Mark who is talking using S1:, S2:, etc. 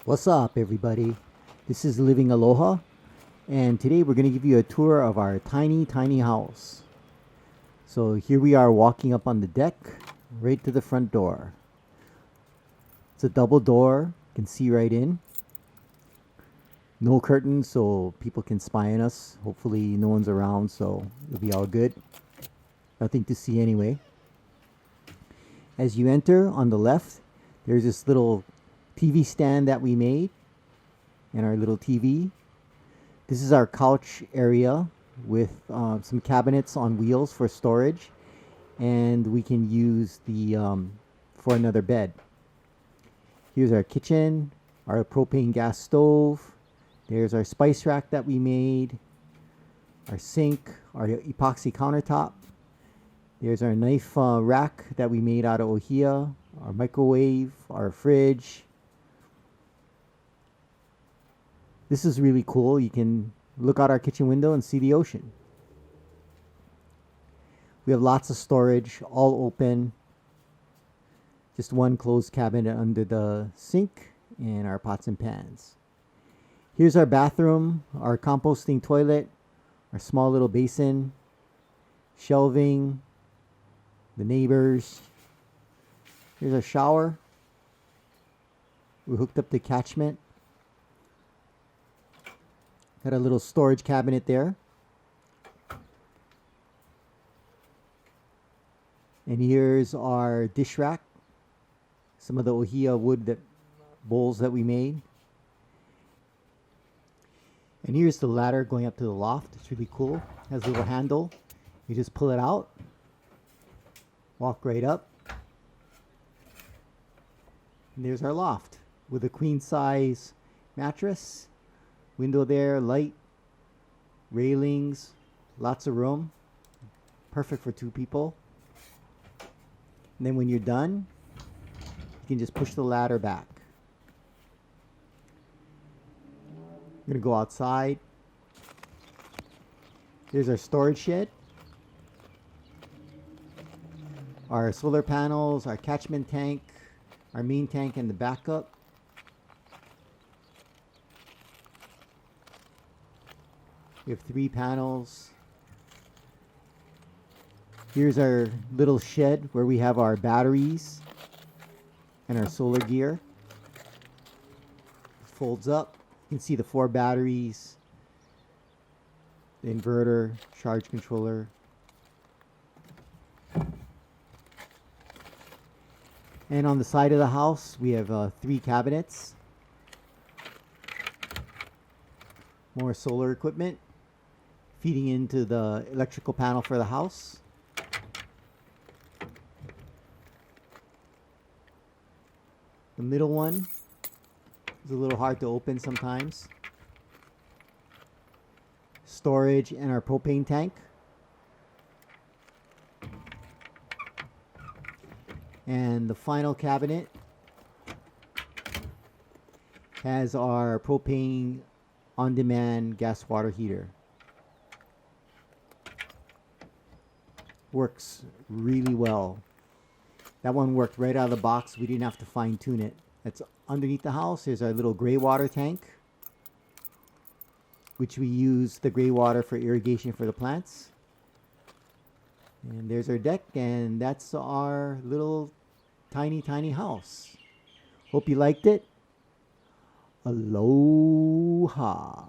S1: What's up, everybody? This is Living Aloha, and today we're going to give you a tour of our tiny, tiny house. So here we are walking up on the deck, right to the front door. It's a double door, you can see right in. No curtains, so people can spy on us. Hopefully, no one's around, so it'll be all good. Nothing to see anyway. As you enter on the left, there's this little TV stand that we made and our little TV. This is our couch area with some cabinets on wheels for storage, and we can use the for another bed. Here's our kitchen, our propane gas stove. There's our spice rack that we made, our sink, our epoxy countertop. There's our knife rack that we made out of ohia, our microwave, our fridge. This is really cool. You can look out our kitchen window and see the ocean. We have lots of storage, all open. Just one closed cabinet under the sink and our pots and pans. Here's our bathroom, our composting toilet, our small little basin, shelving, the neighbors. Here's our shower. We hooked up the catchment. Got a little storage cabinet there. And here's our dish rack. Some of the ohia wood bowls that we made. And here's the ladder going up to the loft. It's really cool. Has a little handle. You just pull it out. Walk right up. And there's our loft with a queen size mattress. Window there, light, railings, lots of room. Perfect for two people. And then when you're done, you can just push the ladder back. I'm going to go outside. There's our storage shed. Our solar panels, our catchment tank, our main tank, and the backup. We have 3 panels. Here's our little shed where we have our batteries and our solar gear. It folds up. You can see the 4 batteries, the inverter, charge controller. And on the side of the house, we have 3 cabinets. More solar equipment feeding into the electrical panel for the house. The middle one is a little hard to open sometimes. Storage and our propane tank. And the final cabinet has our propane on-demand gas water heater. Works really well. That one worked right out of the box. We didn't have to fine tune it. That's underneath the house. Here's our little gray water tank, which we use the gray water for irrigation for the plants. And there's our deck, and that's our little tiny, tiny house. Hope you liked it. Aloha.